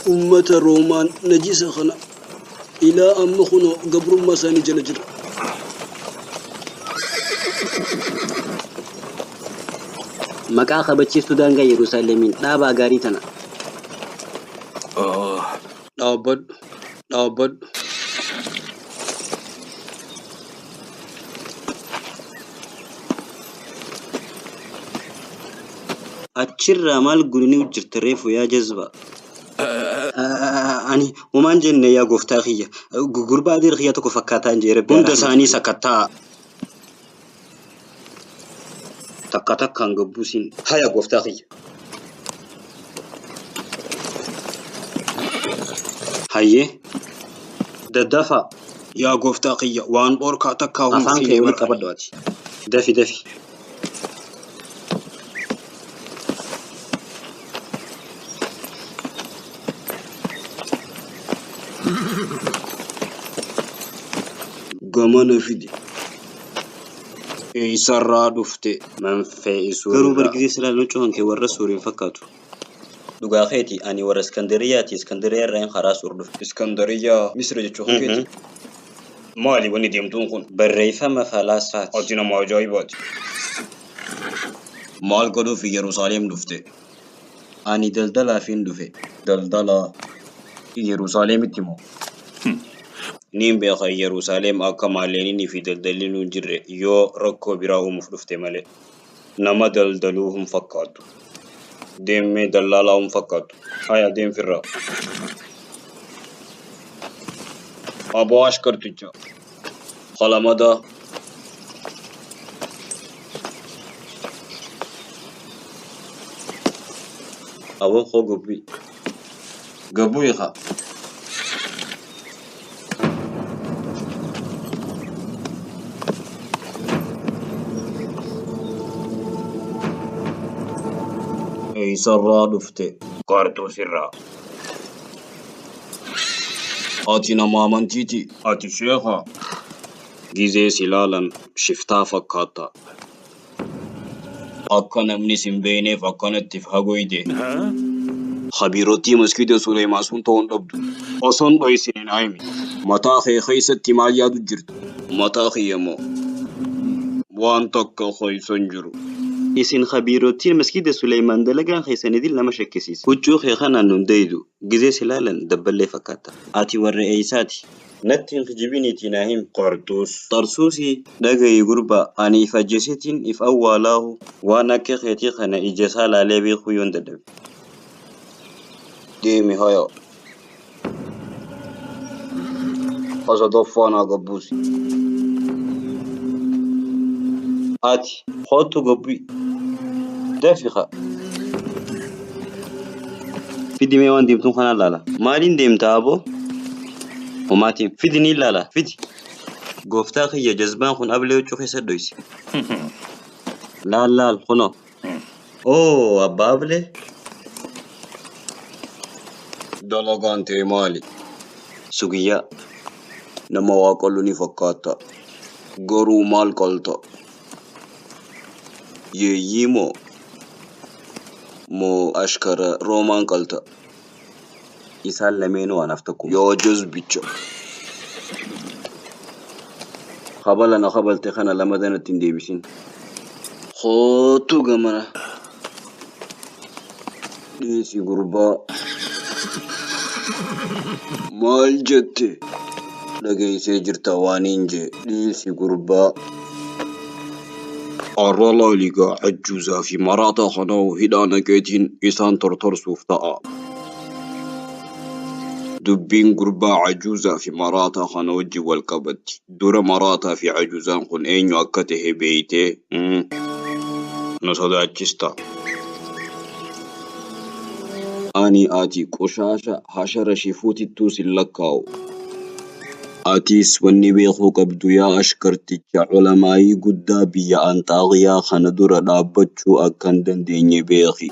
أمة رومان نجيس خنا إلى أم خنو قبر مساني جلجر مكا خبتشي سودان غا يروسالمين دابا غاريتنا دابد أتشر مال قرني وجرتريف ويا جذبة أني ومان جن يا قفتاخية قربا دير خياتك فكاتان جيرب بند ساني سكتا تكتك كان قبوسين هيا قفتاخية هاي ددفع يا قفتاخية وان بوركا تكاهم أفان كي ولك أبدواتي دفي قمنا فيدي يسرى دفتي من في سوري قالوا بركزي سلال نوچون كي ورا سوري فكاتو دغاخيتي اني ورا اسكندريه رين خلاص وردف اسكندريه مصر جوخون كيتي مالي وني ديمتون خون بريفه ما فلاسفات اتينا ما جايبات مال قدو في يروشلم دفتي اني دلدلا فين دفي دلدلا يروشلم تيمو نيم بيخا يروشلم أكماليني في دلدلين جرّ يو ركّو براهم فلفت ماله نما دلدلوهم فقط ديم مي دلالهم فقط هيا ديم فرّا أبو أشكر تجّا خلامدا أبو خو قبوي خا سرّا دفتي قارتو سرّا آتينا مامن تيتي آتي شيخا جيزي سلالا شفتا فكاتا أكنا مني سنبيني فكنا اتفاقوي دي خبيروتي مسكيدة سليمان سنتون دبدو أصن بيسين عيمي متاخي خيسة تماليا دو جرد متاخي يمو وانتك خيسن جرو إسين خبيروتين مسكيدة سليمان دلقان خيسان دي لما شكسيس وجو خيخانا ننديدو جزي سلالا دبالي فكاتا آتي والرئيساتي نتين خجبيني تناهم قرطوس طرسوسي دقاي قربا أني فجسيتين إف أولاه وانا كخيتي خانا إجسالا لبي خيون ددب ديمي هيا أصدفانا قبوسي آتي خوتو قبوي دافخة في دي ميوان ديمتون خانا لالا مالين ديمتا أبو وماتي في دي نيل لالا في دي قفتاخي يا جزبان خون أبليو چوخي سدويسي لا خونو أوه أبا أبلي دلقان تيمالي سوغيا نما واقلوني فكاتا غرو مال قلتا ييمو مو أشكر رومان قلتا يسال لمينو أنفتكم يو جز بيتشا خبالنا خبال تخانا لمدانة تنديبسين خوتو غمنا ديسي غربا مال جتي لغي سيجر توانينجي ديسي غربا أرالا لغا عجوزا في مراتا خناو هدانا كيتين إسان ترتر سوفتاء دبين غربا عجوزا في مراتا خناو جي الكبت دور مراتا في عجوزان خن اينيو أكته بيتي نصدا چستا أني آتي قشاشا حشر شفوتي توسي لكاو آتيس وني بيخو قبدو يا أشكرتي علمائي قدا بيا أنتاغيا خندور دابتشو أكندن ديني بيخي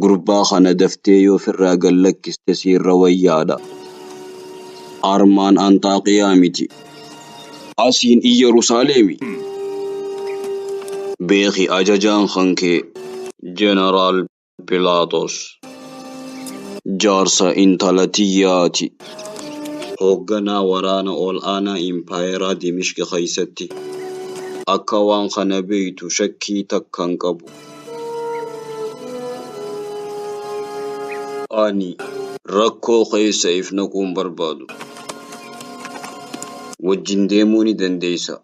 غربا خندفتيو في الراقل لك استسير رويادا أرمان أنتاقيا ميتي أسين يروشلمي بيخي أجاجان خنكي جنرال بيلاطس جارسا انتالتياتي هوغنا ورانا أول أنا إمبايرا دمشق خيستي أكوان خنبيت شكي تكن قبو أني ركو خيسا إفنكم بربادو وجين ديموني دنديسا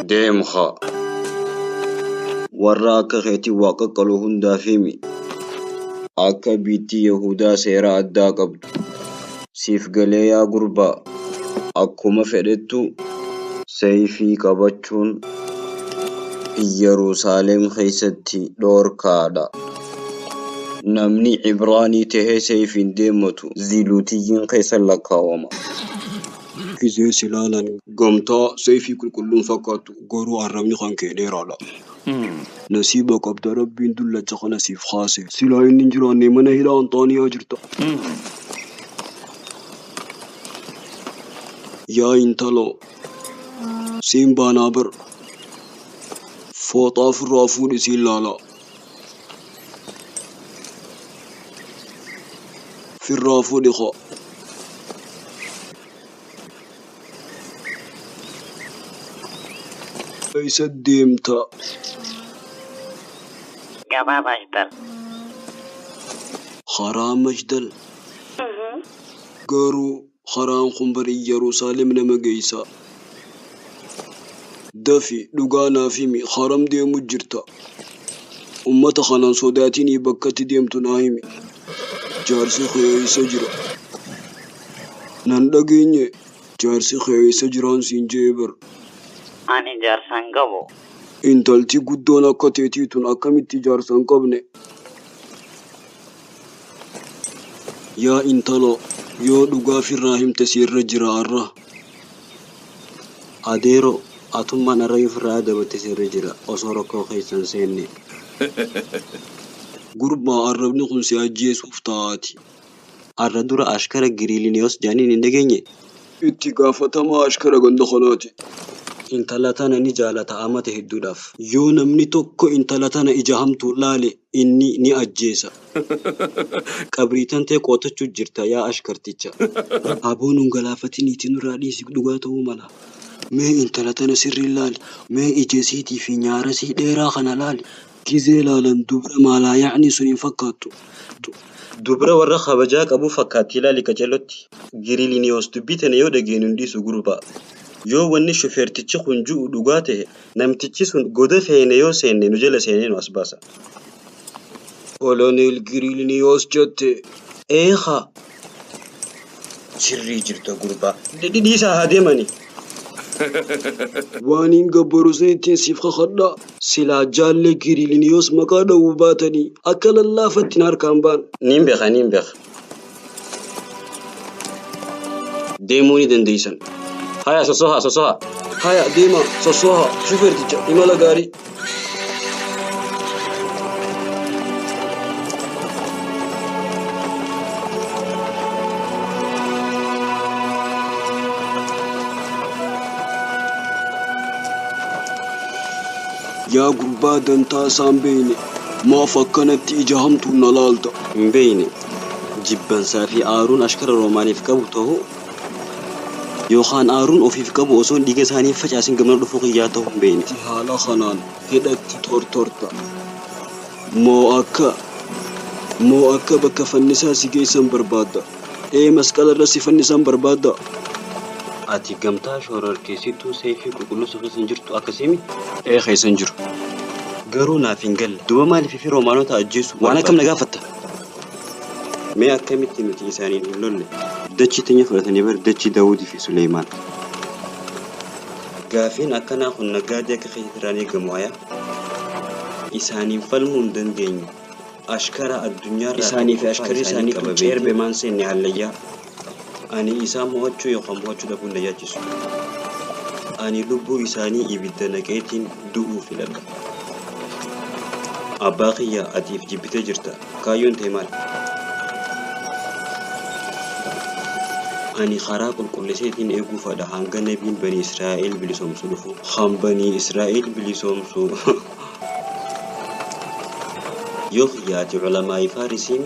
ديم خا وراك خيتي واقع قلوهن دافيمي أكا بيتي يهودا سيرا أدى قبض سيف قليا قربا أكو مفردتو سيفي قبچون يروسالم خيستي دور كادا نمني عبراني تهي سيف ديمتو زيلوتيين خيسا لكاوما كيزي سلالا قمتا سيفي كل فقط قروا عربني خان كيدير على نسيبك عبد ربي ندل جخنا سيف خاصي سلاين نجراني من هلا أنطاني أجرتا يا انتلو سيمبا نابر فوطا في الرافود سيلالا في الرافود خا ليس الديمتا Gaba başlar. خرام مجدل قارو خرام خنبري يروسالم نمجيسا دافي لغانا فيمي خرام دي مجرتا أمتا خنان صداتيني بكت ديمتو نايمي جارسي خيوي سجرا نندقيني جارسي خيوي سجران سينجيبر Ani jarsan gabo. انتالتي قدونا كتيتيتون أكامتي جارسان قبني يا انتلو يو لغا في الراهم تسير رجرا الره أديرو أتما نرأي في الرادة بتسير رجرا أصوركو خيسان سيني قربا أربني خنسي أجيس وفتاتي أردورا أشكرا جريلينيوس جانين اندقيني اتقافة ما أشكرا قندخناتي intalatana ni jaalata amate hedduudhaaf yoo namni tokko intalatana ijahamtu laale inni ni ajjeesa qabriitan ta'e qootachuu jirta yaa ashkarticha aboon ungalaafatiniitiin irraa dhiisi dhugaa ta'uu mala mee intalatana sirri laale mee ijeesiitii fi nyaarasii dheeraa kana laale gizee laalan dubra maalaa yaa'ni sun hin fakkaattu dubra warra kabajaa qabu fakkaatti laali qaceelotti giriiliniyoos dubbitane yoo dhageen hundiisu gurbaa yoo wanni shofeertichi kunjuu dhugaa ta'e namtichi sun goda feene yoo seenne nu jala seenee nu as baasa. Koloneel Giriiliniyoos jette eeha sirrii jirta gurbaa dhiisaa haa deemani. Waan hin gabbaru seetiin siif kakadhaa silaa jaallee Giriiliniyoos maqaa dha'uu baatanii akka lallaafattiin harkaan baan. Niin beeka. Deemuu ni dandeessan. هيا سوسوها هيا ديما سوسوها شوفرتي إمالا غاري يا غربا دنتا سامبيني ما فكنت إجاهمتو نلالتا مبيني جبن سافي آرون أشكر روماني في كبوته يوخان آرون أوفيف كابو أصون ديجا ساني فجأة قمنا رفوق ياتهم بيني حالا خنان هدأت تورتا مو أكا بك فنسا سيجيسان بربادا إيه مسكال الرسي فنسان بربادا آتي قمتا hararrgeetii تو سيفي كل سوق سنجرتو أكاسيمي إيه خي سنجر قرونا فينجل دوما مالي في رومانو تأجيسو وانا كم نقافتا ما أكملت نتي سانين اللول دتشي تني فرتني بر دتشي داود في سليمان قافين أكنا خن قادة كخيراني جماعة إساني فلمون دندين أشكر الدنيا إساني في أشكر إساني كبير بمان سني عليا أني إسام موجو يقام موجو دبون لياجس أني لبو إساني يبدنا كيتين دو في لك أباقيا أديف جبت جرتا كايون تيمال أني خراق كل شيء إيجو فدا هانغ نبين بني إسرائيل بلسوم سلفو خام بني إسرائيل بلسوم سو يخيات علماء فارسين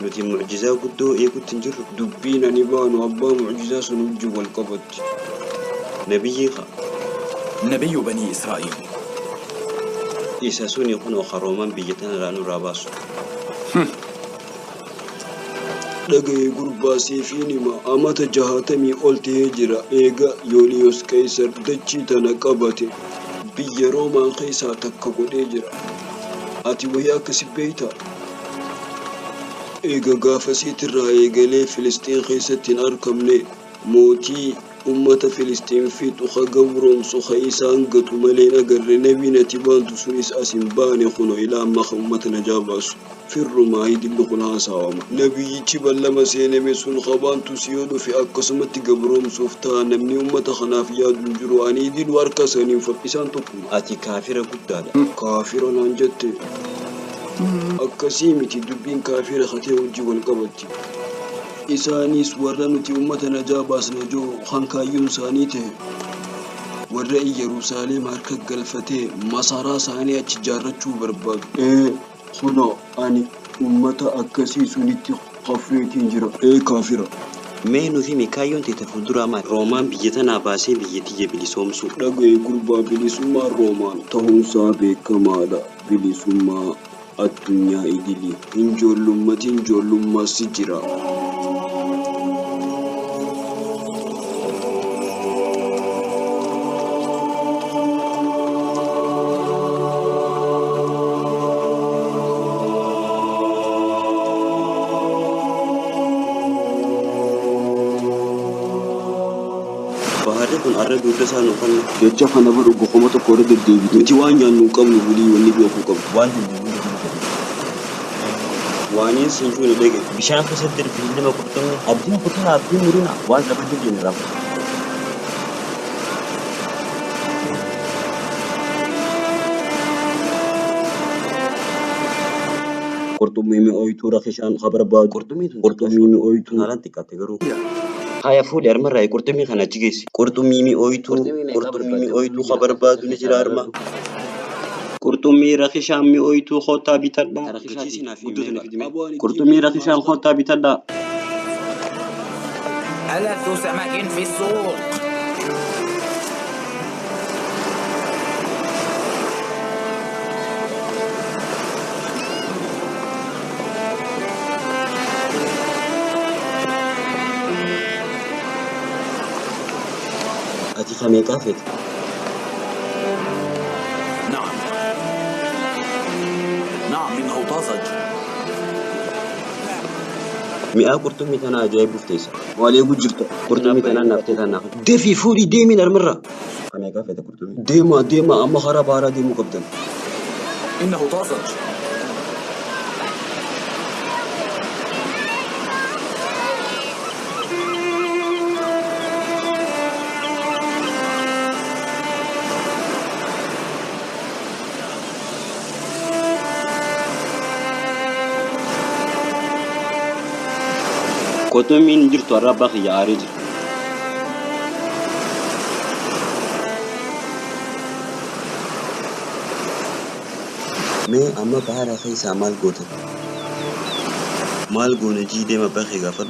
نتي معجزة قدو إيكو تنجر دبين نبان وأبا معجزة سنوج والقبط نبيخا نبي بني إسرائيل إساسون يكون وخرومان بيجتنا لأنو راباسو dhagaye gurbaa seefiinima amata 60 ol ta'ee jira eega yooliyos kaysar dachii tana qabate biyya roomaan keessaa takka godhee jira ati wayii akkasi beeyta eega gaafasiitirraa eegalee filistiin keessatti hin argamne mootii ummata filistiin fixu gabroomsu isaan gatu malee nagarre nabiin ati baantu sunis asin baane kuno ilaa amma ummata najaabasu firrumaa hidillu kun haasawama nabiyyichi ballama seename sun qabaantu siyoodu fi akkasumatti gabroomsuuf ta'a namni ummata kanaaf yaadu jiru ani dilu harka saniin fafisaan tokko ati kaafira guddaadha kaafira naan jette akkasii miti dubbiin kaafira hatee hojii wal qabatti isaanis warra nuti ummata najaabaasne joo hankaayyuun isaanii ta'e warra Yerusaalem harka galfatee masaraa isaanii achi ijaarrachuu barbaadu kuno ani ummata akkasii sunitti qafeetiin jira kaafira mee nuti mikaayoon teeta fuulduraa maal roomaan biyya tanaa baasee biyyattii bilisoomsu dhagaye gurbaa bilisummaa roomaan ta'uunsaa beekamaadha bilisummaa addunyaa idilii hinjoollummatiin ijoollummaas jira kun arradu dasano kan jecha kana baru gokoma to kore de debi ti wanya nu qabnu buli wonni do ko qab wani sin juni dege bishan ko saddir bi lima kurtum abdin kutaa abdin murina wan da bidi din ram qurtumi mi oytu rakhishan khabar ba qurtumi mi oytu nalanti kategoru هيا فول أرمى رأي قرطمي خنا تجيس قرطمي مي أويتو خبر بادو نجرا أرمى قرطمي رخيشام مي أويتو خوتا بيتدا قرطمي رخيشام خوتا بيتدا ألف سمك في السوق أتي خمي كافيت نعم إنه طازج مئة قرطمي تنا جايب بفتيسة والي جرت قرطمي تنا نفتيتها ناخذ دفي فوري ديمين المرة خمي كافيت قرطمي ديما أما خراب على ديمو قبضا إنه طازج قطمين جرتو الرباخ يا عريج مي أما بحر خيسا مال قوتا مال قونا جي ديما باخي غافر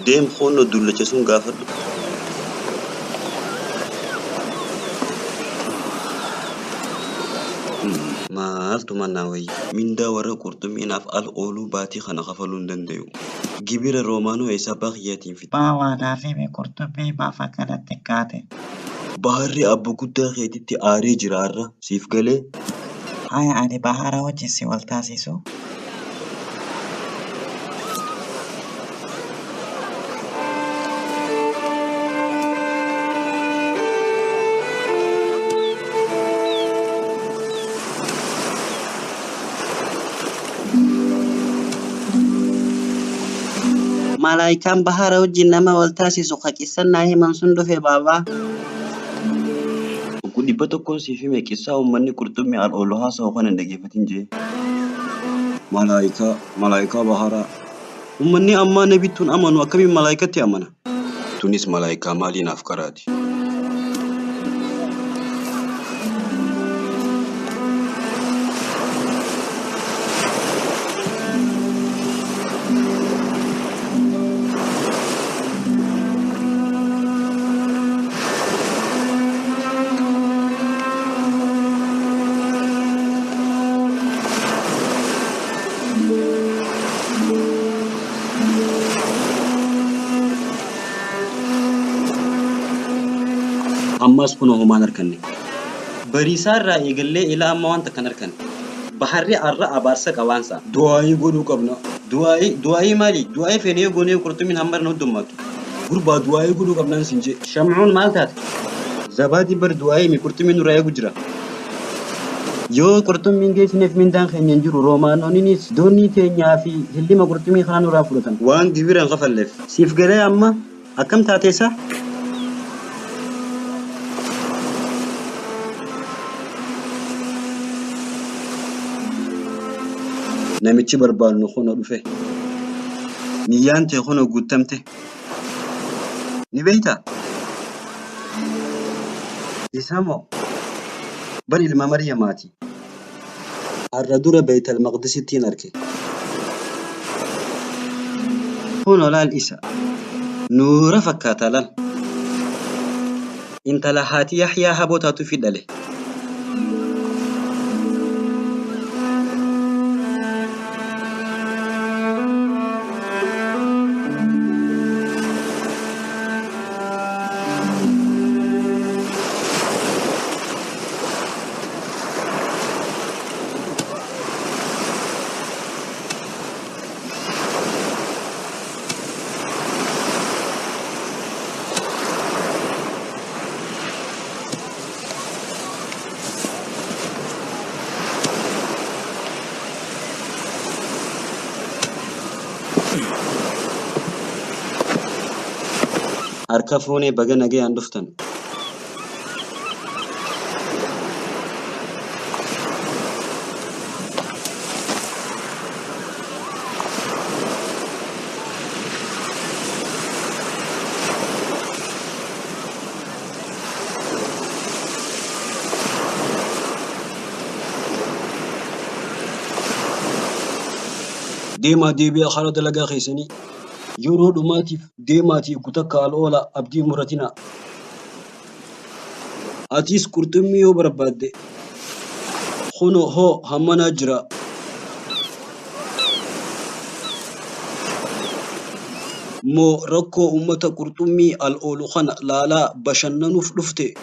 ديم خونو دولا جسون غافر مالتو مناوي من دا ورا قرطمين أفعال أولو باتي خنا غفلون دنديو جبير رومانو إيسا باغياتين في باوا دافي قرطبي ما فكرت تكاتي بحري أبو كتا خيتي آري جرارة سيف قلي هاي أني بحارة وجسي والتاسيسو malaikan bahara wajjin nama wal taasisu qaqissannaa himan sun dhufe baabaa. Kun dhibba tokkoon siif hime qissaa uummanni qurxummii al-oolu haasa'u kan hin dhaggeeffatin jee. Malaayikaa baharaa. Uummanni ammaa nabittuun amanu akkamiin malaayikatti amana? Tunis malaayikaa maaliinaaf karaati? أماس كنا هما نركني بريسار رأي قال لي إلى أما وانت كنركن بحري الرأى بارسك أوانسا دعائي قولوا قبنا دعائي مالي دعائي فيني قوني وكرت من همبر ندمك قربا دعائي قولوا قبنا نسنجي شمعون مالتات زبادي بر دعائي مي كرت من رأي قجرا يو كرتم من جيس نف من دان خن ينجرو رومانو نينيس دوني تينيا في اللي ما كرتمي خانو رافروتن وان كبيرا غفل لف سيف قال أما أكم تاتيسا نمشي بربال نخونا رفه نيان تخونا قدامته نبيتا يسامو بل لما مريماتي الردورة بيت المقدس تيناركي هنا لا الإسا نور فكاتلا انت لحاتي يحيى هبوتا تفيد له أركفوني بقى نجي عندفتن ديما ديبي خالد لقى خيسني يورو دوماتيف ديماتي كتاكا الأولى أبدي مرتنا أتيس كرتمي وبرباد خنو هو همنا جرا مو ركو أمتا كرتمي الأولو خنا لا بشننو فلفتي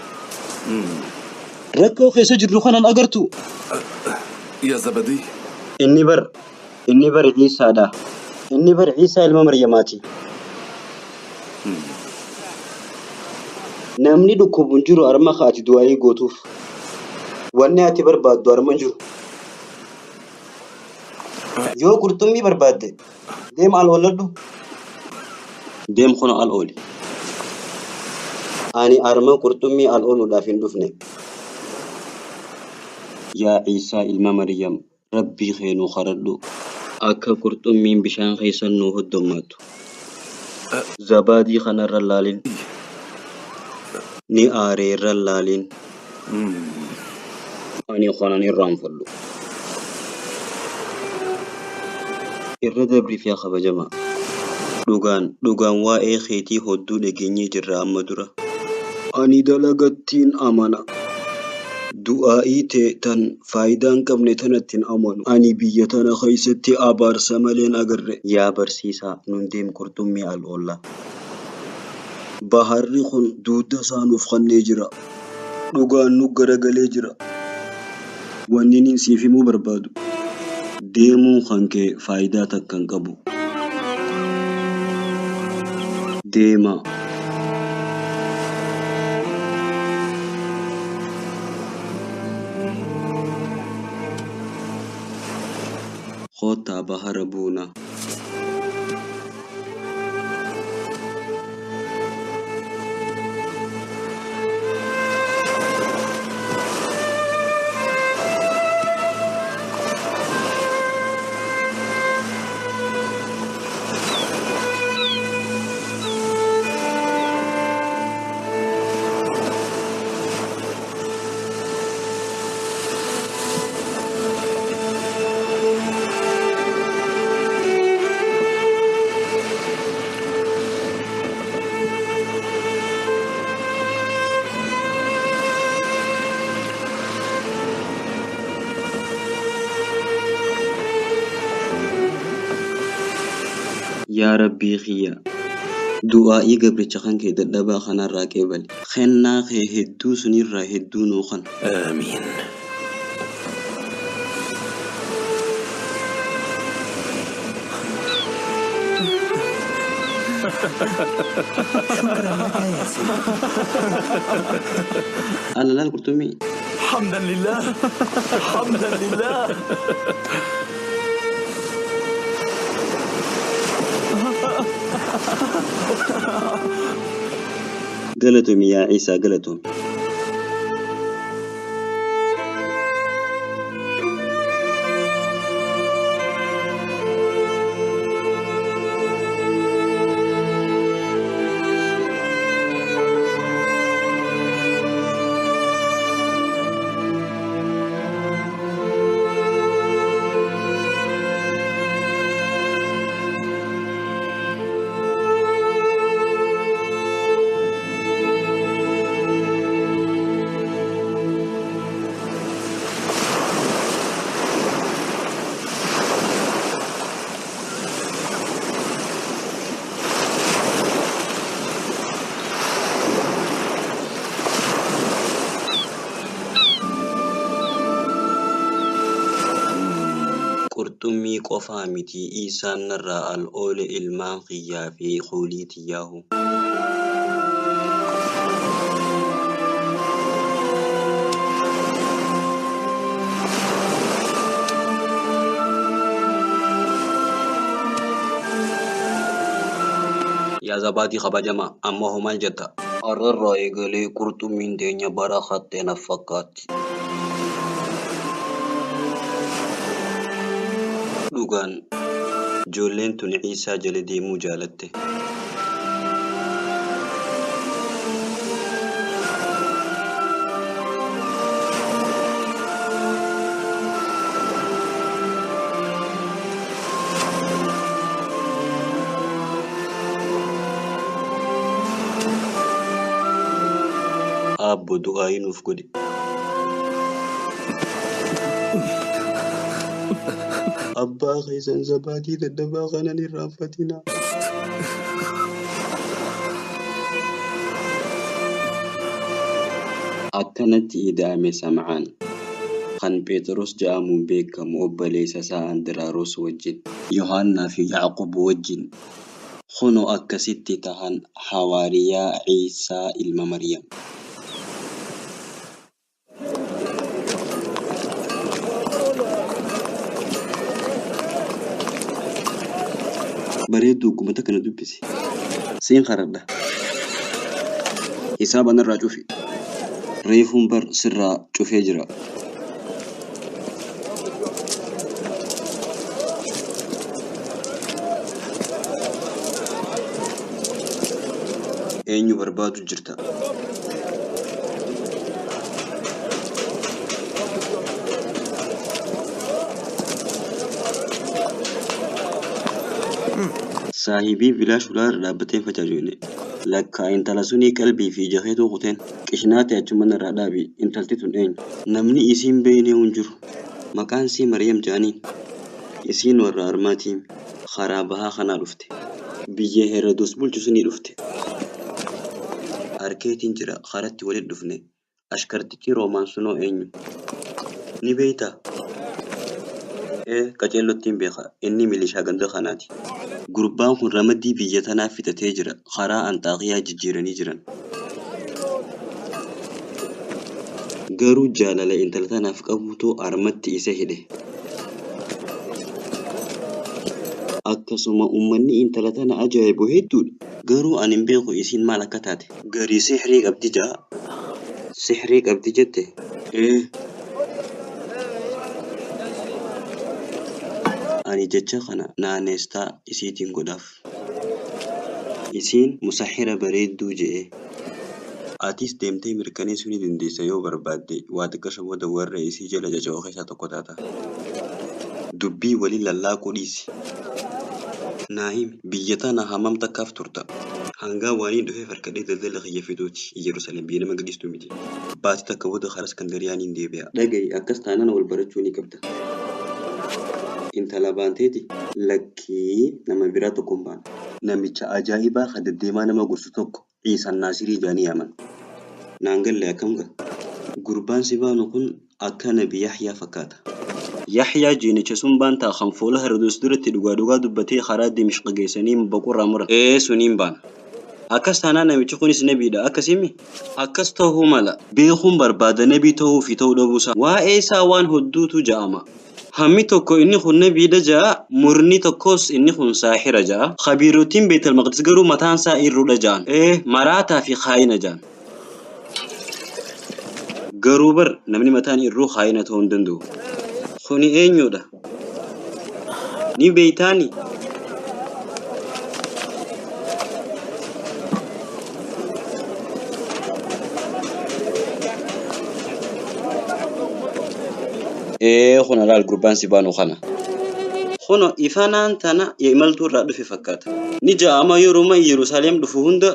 ركو خيس جرو خنا الأجرتو يا زبدي إني بر عيسى ده إني بر عيسى المريماتي namni dhukkubun jiru arma khaati du'aayii gootuuf wanni ati barbaaddu arma jiru yoo qurxummii barbaadde deem al oolladhu deem kuna al ooli ani arma qurxummii al ooluudhaaf hin dhufne yaa Ciisaa ilma Maryam rabbii keenuu qaradhu akka qurxummiin bishaan keessan nuu hoddommattu zabaadii kanarra laalin ni aareerra laalin ani kanan irraan fallu irra dabriif yaa kabajamaa dhugaan waa'ee keetii hodduu dhageenyee jirra amma dura ani dalagattiin amana du'aa'ii ta'e tan faayidaan qabne tanattiin amanu ani biyya tana keessatti abaarsa maleen agarre yaa barsiisaa nun deem qurxummii al oollaa baharri kun duuda isaanuuf kannee jira dhugaan nu garagalee jira wanni nin siif himuu barbaadu deemuu kan kee faayidaa takkan qabu deema kootaa bahara buuna yaa rabbii kiyya du'aa'i gabricha kan kee dadhabaa kanarraa qeebali. Kennaa kee hedduu sunirraa hedduu nuu kan. آمين. شكرا لك يا سيدي. Ala laal qurxummii. حمدا لله. حمدا لله. Galatoomi yaa Ciisaa galatoomi. Qurxummii qofaa miti Iisaan narraa al oole ilmaan kiyyaa fi hoolii tiyyaahu. Yaa zabaatii kabajamaa amma hoo maal jetta? Hararraa eegalee qurxummiin teenya bara hattee naaf fakkaatti. Dhugaan ijoolleen tun Ciisaa jala deemuu jaalatte. Abbo du'aayi nuuf godhe. Abbaa keessan zabaatii dadhabaa kanan irraanfatina. Akkanatti ida'ame Sam'aan kan Phexros jedhamuun beekamu obboleessa isaa Andiraaros wajjin Yohaannaa fi Yaaqoob wajjin kunoo akkasitti tahan hawaariyaa Ciisaa ilma Maryam. Bareedduu kumata kana dubbisi. Siin haradha. Hisaaba narraa cufi. Reefuun bar sirraa cufee jira. Eenyu barbaadu jirta? Saahibii bilaash ulaa irra dhaabbateen facaajoone. Lakkaa intala sunii qalbii fi jaheetuu kuteen qishnaate achuma irraa dhaabi intalti tun eenyu? Namni isiin beeknee hin jiru. Maqaan isii Maryam jaaniin. Isiin warra armaatiin karaa bahaa kanaa dhufte. Biyya Herodos bulchu sunii dhufte. Harkeetiin jira karatti walitti dhufne. Ashkartichi Roomaan sunoo eenyu? Ni beektaa? Qaceellottiin beeka. Inni milishaa ganda kanaati. Gurbaan kun ramaddii biyya tanaa fitatee jira. Karaa Anxaaqiyaa jijjiiranii jiran. Garuu jaalala intala tanaaf qabuutoo armatti isa hidhe. Akkasuma uummanni intala tana ajaa'ibu hedduudha. Garuu ani hin beeku isiin maal akka taate. Garii sihrii qabdi jaa. Sihrii qabdi jette. Ani jecha kana naanneestaa isiitiin godhaaf. Isiin musahira bareedduu je'e. Atis deemtee mirkaneessuu ni dandeessa yoo barbaadde waa xiqqasha booda warra isii jala jaja'oo keessaa tokko taata. Dubbii waliin lallaaquu dhiisi. Naahim biyya tana hammam takkaaf turta. Hangaa waaniin dhufee farkadhee daldala kiyya fiduuti. Yerusaalem biyya nama gadhiistuu miti. Baatii takka booda karaa Iskandariyaa ni deebi'a. Dhaga'i akkas taanaan wal barachuu ni qabda. Intala baanteeti lakkii nama biraa tokkoon baana. namicha ajaa'ibaa kan deddeemaa nama gorsu tokko Ciisaa Naasirii jedhanii yaaman. Naan galle akkam ga'a. Gurbaan si baanu kun akka nabi Yahyaa fakkaata. Yahyaa jeenicha sun baantaa kan fuula Heroodis duratti dhugaa dubbatee karaa Dimishq geessanii baqurraa muran. Suniin baana. Akkas taanaan namichi kunis nabiidha akkasimi. Akkas ta'uu mala beekuun barbaada nabii ta'uu fi ta'uu dhabuusaa. Waa'ee isaa waan hedduutu ja'ama. Hammi tokko inni kun nabiidha ja'a, murni tokkos inni kun saahira ja'a. Khabiirootiin Beetel Maqdis garuu mataan isaa irruudha ja'an. Maraataa fi khaayina ja'an. Garuu bar namni mataan irruu khaayina ta'uu hin danda'u. Kuni eenyudha? Ni beeytaani? Kuna laal gurbaan si baanu kana. Kuna ifanaan tana imaltuu irraa dhufe fakkaata. Ni ja'ama yeroo Yerusaalem dhufu hunda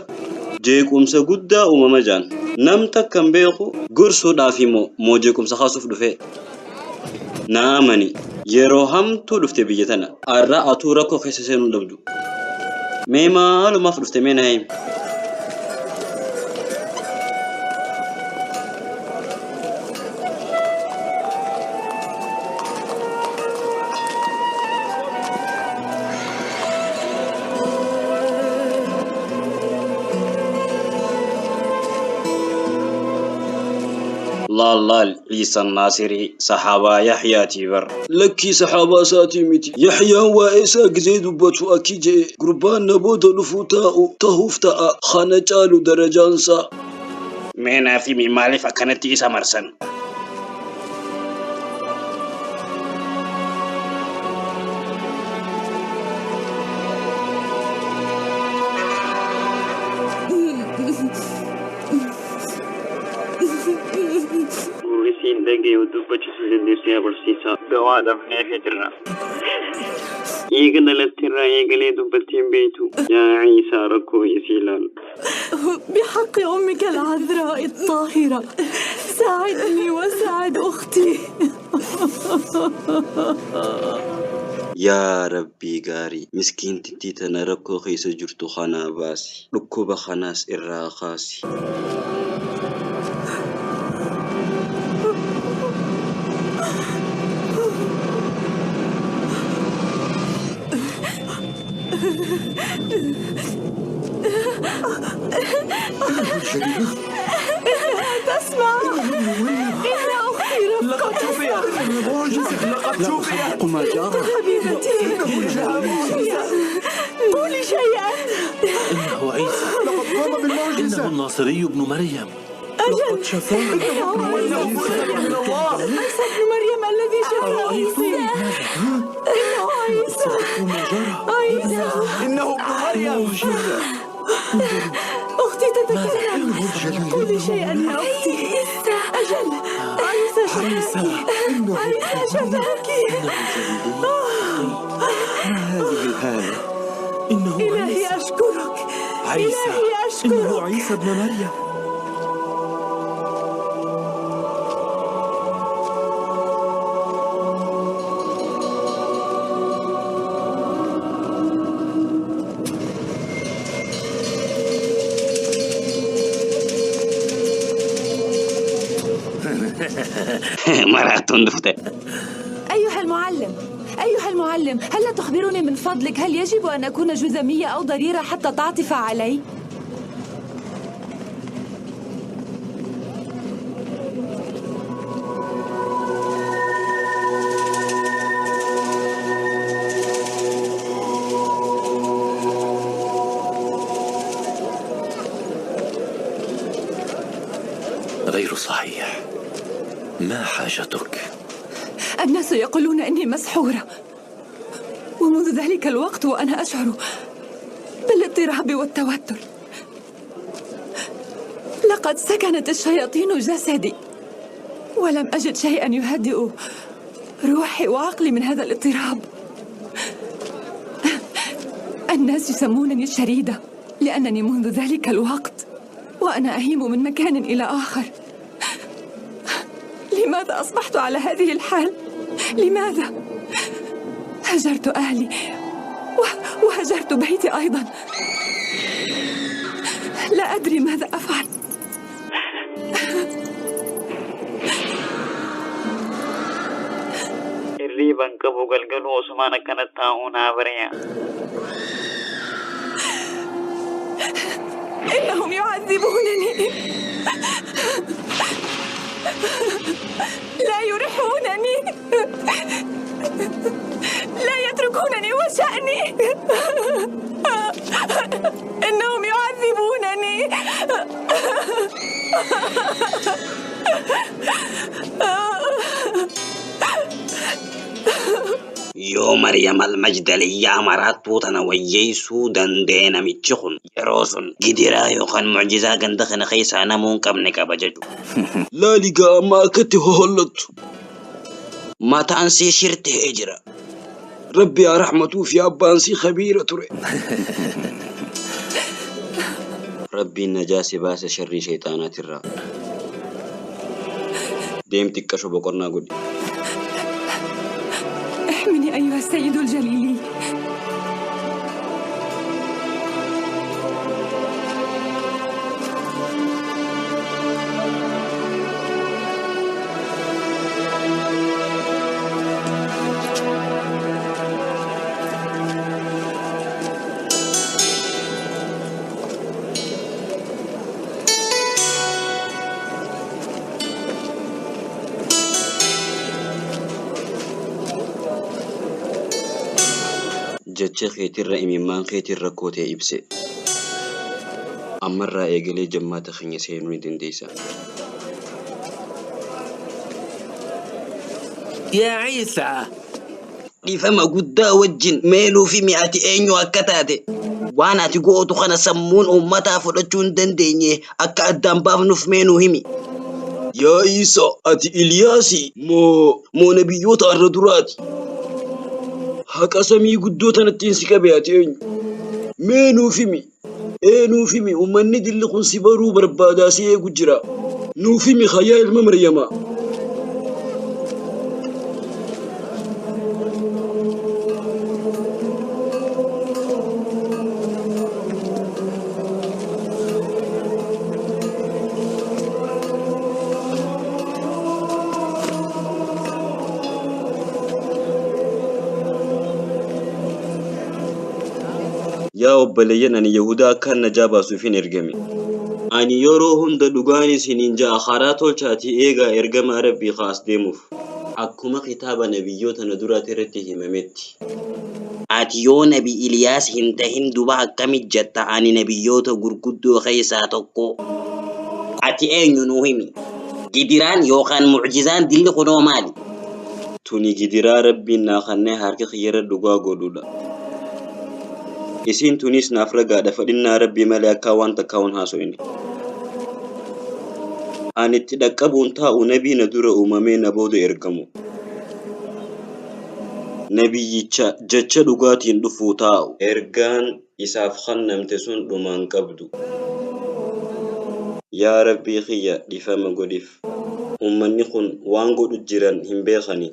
jeequmsa guddaa uumama jaan. Nam takka hin beeku gorsuudhaaf moo jeequmsa kaasuuf dhufe. Naamani yeroo hamtuu dhufte biyya tana arraa atuu rakkoo keessa seenuu dhabdu. Mee maalumaaf dhufte mee na himi? لال عيسى الناصري صحابة يحيى تيبر لكي صحابة ساتيمتي يحيى وإيسا قزيد بطو أكيجي قربان نبود لفوتاء تهوفتاء خانجالو درجانسا مينا في ممالي فكانت عيسى مرسن يا عيسى ركو يسيلان بحق أمك العذراء الطاهرة ساعدني وساعد أختي. يا ربي غاري مسكين تتيتنا ركو خيس جرتو خانا باسي ركوب خناس الراقاسي تسمع؟ إن أختي لقد توفيت لقد توفيت ما جرى حبيبتي قولي شيئا. إنه عيسى لقد قام بالمعجزة إنه الناصري ابن مريم أجل شفاه إنه عيسى ابن مريم الذي شفاه إنه عيسى عيسى إنه ابن مريم أختي تتكلم. قولي شيئا يا أختي. أجل عيسى شفاكي عيسى شفاكي. هذه الحالة إنه إلهي أشكرك عيسى إلهي أشكرك. إنه عيسى ابن مريم. مراتون دفته. أيها المعلم هل لا تخبرني من فضلك هل يجب أن أكون جذامية أو ضريرة حتى تعطف علي؟ غير صحيح. ما حاجتك؟ الناس يقولون إني مسحورة، ومنذ ذلك الوقت وأنا أشعر بالاضطراب والتوتر. لقد سكنت الشياطين جسدي ولم أجد شيئا يهدئ روحي وعقلي من هذا الاضطراب. الناس يسمونني الشريدة لأنني منذ ذلك الوقت وأنا أهيم من مكان إلى آخر. لماذا أصبحت على هذه الحال؟ لماذا؟ هجرت أهلي وهجرت بيتي أيضا. لا أدري ماذا أفعل. Irriban qabu galgaluu osumaan akkana taa'uu naa bari'a. إنهم يعذبونني، لا يريحونني، لا يتركونني وشأني. إنهم يعذبونني. Yoo Maryamal Majdaliyyaa maraattuu tana wayyeessuu dandeenye namichi kun yeroo sun gidiraa yookaan mucjizaa ganda kana keessaa namuu hin qabne qaba jechuudha. Laaligaa amma akkatti hohollattu. Mataan sii shirtee jira. Rabbi haa rahmatuu fi abbaan sii khabiira ture. Rabbiin najaa si baase sharrii shayxaanaatirraa. Deem xiqqasho boqonnaa godhi. احمني أيها السيد الجليل. Jecha keetirra imimmaan keetirra kootee ibse. Ammarraa eegalee jammaata keenya seenuu ni dandeessa. يا عيسى Dhifama guddaa wajjin meenuu fi mi'aati eenyu akka taate waan ati gootu kana sammuun uummataa fudhachuu hin dandeenye akka addaan baafnuuf meenuu himi. Yaa Isa, ati Iliyaasi moo nabiyyoota arra duraati? Haqa samii guddoo tanattiin si qabe ati eenyu? Mee nuuf himi. Nuuf himi, uummanni dilli kun si baruu barbaadaa si eegu jira. Nuuf himi yaa ilma Maryamaa. Yaa obboleeyyan ani Yahudaa akkaan najaa baasuuf hin ergame. Ani yeroo hunda dhugaan isiniin ja'a karaa tolchaatii eegaa ergamaa Rabbii kaas deemuuf. Akkuma kitaaba nabiyyoota na duraati irratti himametti. Ati yoo nabi Iliyaas hin tahin duba akkamit jetta ani nabiyyoota gurguddoo keessaa tokko. Ati eenyu nuu himi. Gidiraan yookaan mucjizaan dilli kunoo maali? Tuni gidiraa Rabbiin naa kannee harka kiyyarra dhugaa godhudha. Isin tunis naaf ragaadha fadhinnaa Rabbii malee akka waan takkaawwan haaso'ini. Ani itti dhaqqabuun taa'u nabii na dura uumamee na booda ergamu. Nabiyyicha jecha dhugaatiin dhufuu taa'u. Ergaan isaaf kennamte sun dhumaan qabdu. Yaa Rabbii kiyya dhifama godhiif. Uummanni kun waan godhu jiran hin beekani.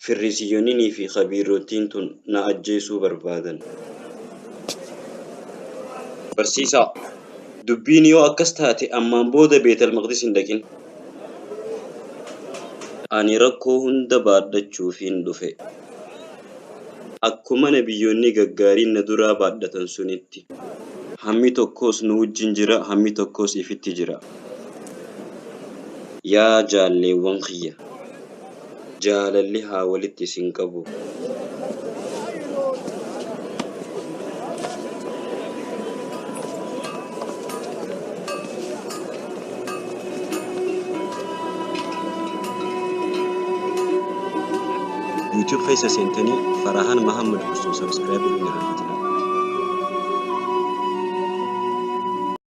Firriisiyoonnii fi khabiirottiin tun na ajjeesuu barbaadan. Barsiisaa, dubbiin yoo akkas taate ammaan booda Beetel Maqdis hin dhaqin. Ani rakkoo hunda baadhachuuf hin dhufe. Akkuma nabiyyoonni gaggaariin na duraa baadhatan sunitti. Hammi tokkos nu wajjin jira, hammi tokkos ifitti jira. Yaa jaalleewwan kiyya. Jaalalli haa walitti isin qabu. YouTube keessa seentanii Farahaan Mahammad Kursuu subscribe godhuun irratti